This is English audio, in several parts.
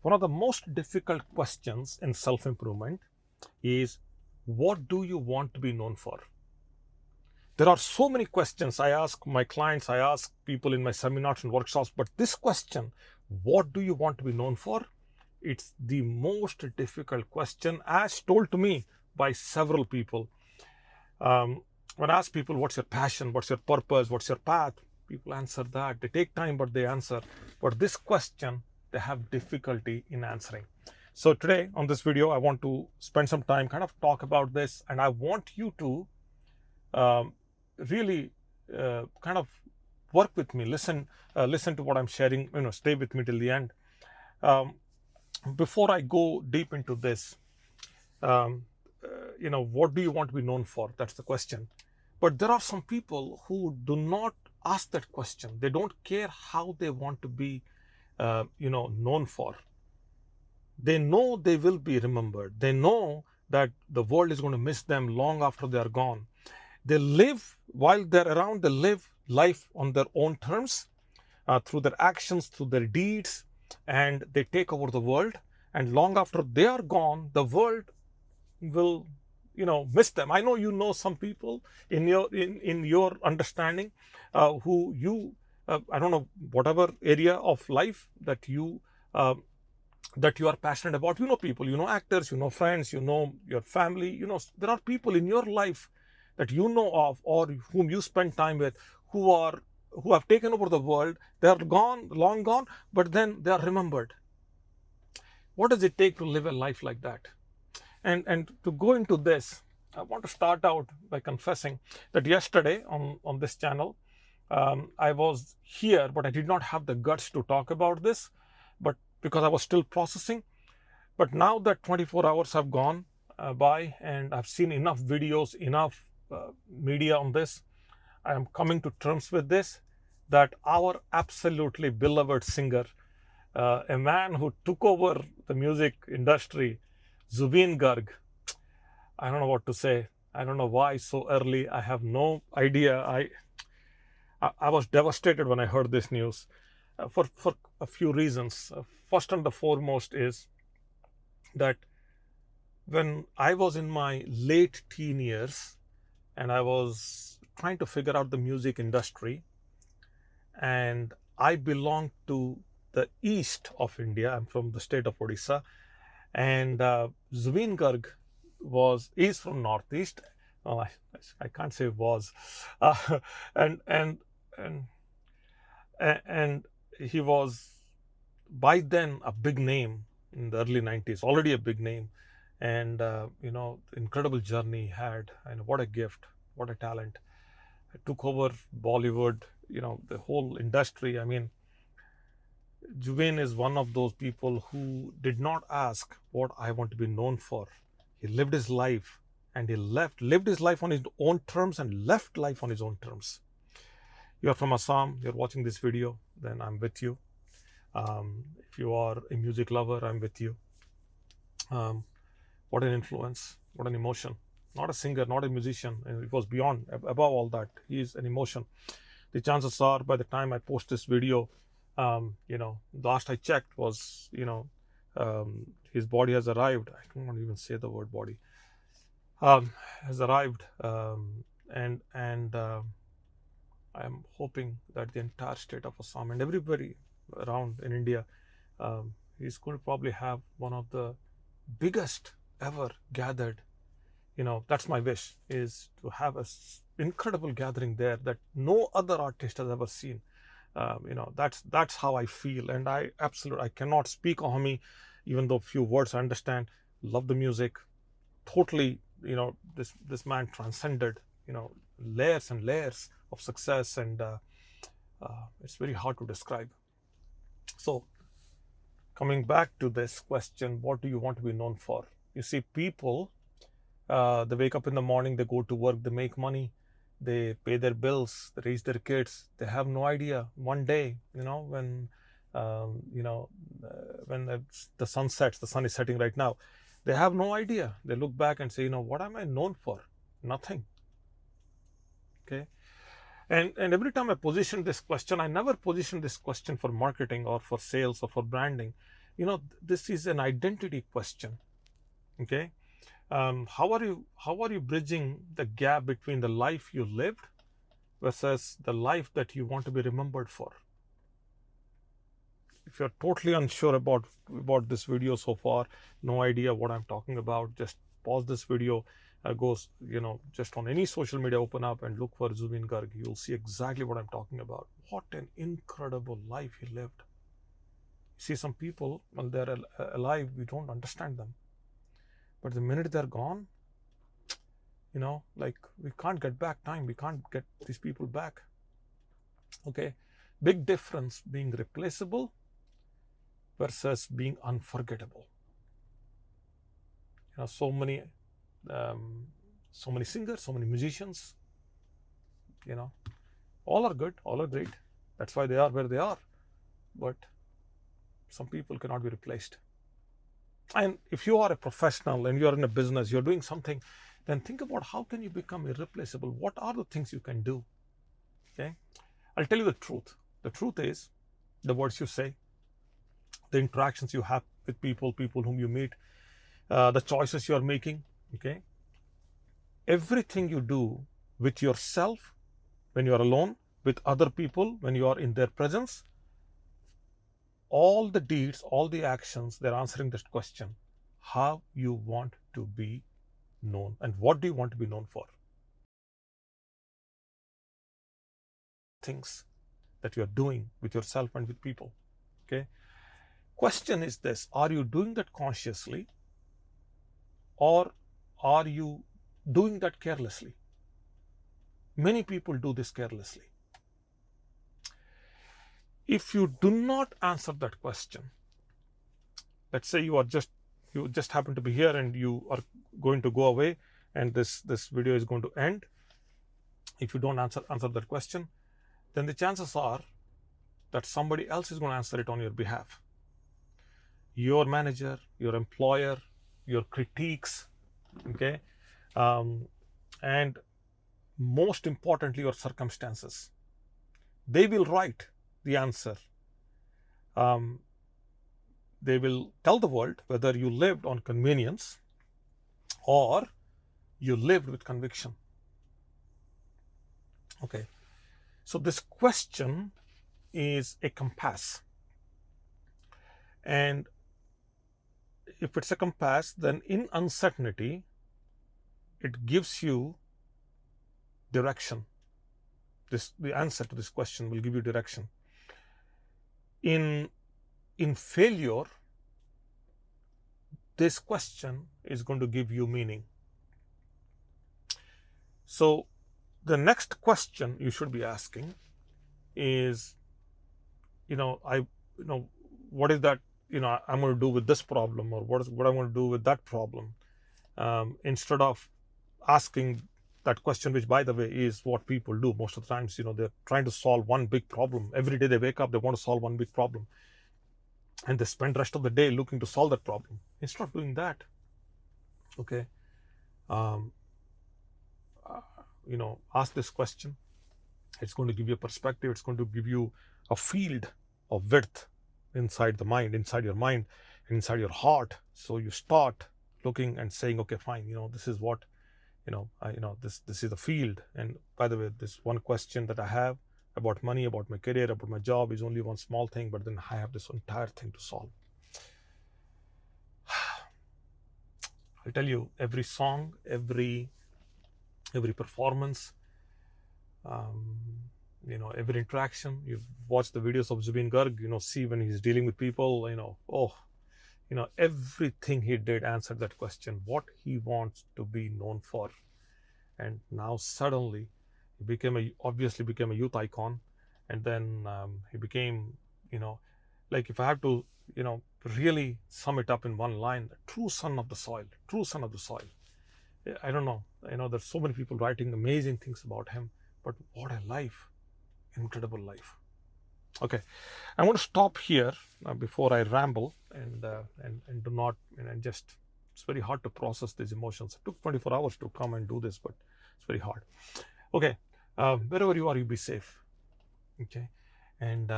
One of the most difficult questions in self-improvement is, what do you want to be known for? There are so many questions I ask my clients, I ask people in my seminars and workshops, but this question, what do you want to be known for? It's the most difficult question, as told to me by several people. When I ask people, what's your passion, what's your purpose, what's your path, people answer that. They take time, but they answer. But this question, they have difficulty in answering. So today on this video, I want to spend some time kind of talk about this, and I want you to really kind of work with me, listen to what I'm sharing, stay with me till the end. Before I go deep into this, what do you want to be known for? That's the question. But there are some people who do not ask that question. They don't care how they want to be, known for. They know they will be remembered. They know that the world is going to miss them long after they are gone. They live, while they're around, they live life on their own terms, through their actions, through their deeds, and they take over the world. And long after they are gone, the world will, miss them. I know you know some people in your understanding, who you, I don't know, whatever area of life that you are passionate about. You know people, you know actors, you know friends, you know your family. There are people in your life that you know of, or whom you spend time with, who have taken over the world. They are gone, long gone, but then they are remembered. What does it take to live a life like that? And to go into this, I want to start out by confessing that yesterday on this channel, I was here, but I did not have the guts to talk about this, but because I was still processing. But now that 24 hours have gone by, and I've seen enough videos, enough media on this, I am coming to terms with this, that our absolutely beloved singer, a man who took over the music industry, Zubeen Garg, I don't know what to say. I don't know why so early. I have no idea. I was devastated when I heard this news, for a few reasons. First and the foremost is that when I was in my late teen years and I was trying to figure out the music industry, and I belonged to the east of India. I'm from the state of Odisha, and Zubeen Garg is from northeast. Oh, I can't say was, and he was by then a big name in the early 90s, already a big name, and incredible journey he had, and what a gift, what a talent. It took over Bollywood, the whole industry. I mean, Zubin is one of those people who did not ask what I want to be known for. He lived his life, and he lived his life on his own terms and left life on his own terms. You're from Assam, you're watching this video, then I'm with you. If you are a music lover, I'm with you. What an influence, what an emotion. Not a singer, not a musician. And it was beyond, above all that. He is an emotion. The chances are, by the time I post this video, last I checked was, his body has arrived. I don't want to even say the word body. Has arrived, and I am hoping that the entire state of Assam and everybody around in India, is going to probably have one of the biggest ever gathered. That's my wish, is to have an incredible gathering there that no other artist has ever seen. That's how I feel, and I cannot speak on me, even though few words I understand. Love the music, totally. This man transcended, layers and layers of success, and it's very hard to describe. So, coming back to this question, what do you want to be known for? You see, people, they wake up in the morning, they go to work, they make money, they pay their bills, they raise their kids. They have no idea. One day, when the sun sets, the sun is setting right now, they have no idea. They look back and say, what am I known for? Nothing. Okay. And every time I position this question, I never position this question for marketing or for sales or for branding. This is an identity question. Okay. How are you bridging the gap between the life you lived versus the life that you want to be remembered for? If you're totally unsure about this video so far, no idea what I'm talking about, just pause this video, goes, just on any social media, open up and look for Zubeen Garg. You'll see exactly what I'm talking about. What an incredible life he lived. See, some people, when they're alive, we don't understand them. But the minute they're gone, like, we can't get back time. We can't get these people back. Okay. Big difference being replaceable versus being unforgettable. So many singers, so many musicians, all are good, all are great. That's why they are where they are. But some people cannot be replaced. And if you are a professional and you're in a business, you're doing something, then think about how can you become irreplaceable? What are the things you can do? Okay. I'll tell you the truth. The truth is the words you say, the interactions you have with people whom you meet, the choices you are making. Okay. Everything you do with yourself when you are alone, with other people when you are in their presence, all the deeds, all the actions, they're answering this question: how you want to be known, and what do you want to be known for? Things that you are doing with yourself and with people. Okay. Question is this: are you doing that consciously, or are you doing that carelessly? Many people do this carelessly. If you do not answer that question, let's say you just happen to be here and you are going to go away and this video is going to end. If you don't answer that question, then the chances are that somebody else is going to answer it on your behalf. Your manager, your employer, your critiques, okay, and most importantly, your circumstances. They will write the answer. They will tell the world whether you lived on convenience or you lived with conviction. Okay. So this question is a compass. And if it's a compass, then in uncertainty, it gives you direction. The answer to this question will give you direction. In failure, this question is going to give you meaning. So the next question you should be asking is, what is that, I'm going to do with this problem, or what I'm going to do with that problem, instead of asking that question, which, by the way, is what people do most of the times. They're trying to solve one big problem. Every day they wake up, they want to solve one big problem, and they spend the rest of the day looking to solve that problem. Instead of doing that, okay, ask this question. It's going to give you a perspective. It's going to give you a field of width inside the mind, inside your mind, inside your heart. So you start looking and saying, okay, fine, this is what, this is the field. And by the way, this one question that I have about money, about my career, about my job is only one small thing, but then I have this entire thing to solve. I'll tell you, every song, every performance, every interaction. You've watched the videos of Zubeen Garg, see when he's dealing with people, everything he did answered that question, what he wants to be known for. And now suddenly he obviously became a youth icon. And then he became, like, if I have to, really sum it up in one line, the true son of the soil. I don't know. There's so many people writing amazing things about him, but what a life, incredible life. Okay, I'm going to stop here before I ramble and do not, just, it's very hard to process these emotions. It took 24 hours to come and do this, but it's very hard. Okay, wherever you are, you be safe. Okay, and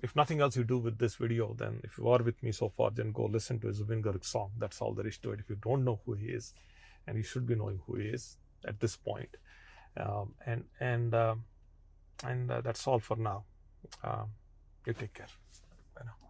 if nothing else you do with this video, then if you are with me so far, then go listen to a Zubeen Garg song. That's all there is to it. If you don't know who he is, and you should be knowing who he is at this point. And that's all for now. You take care. Bye now.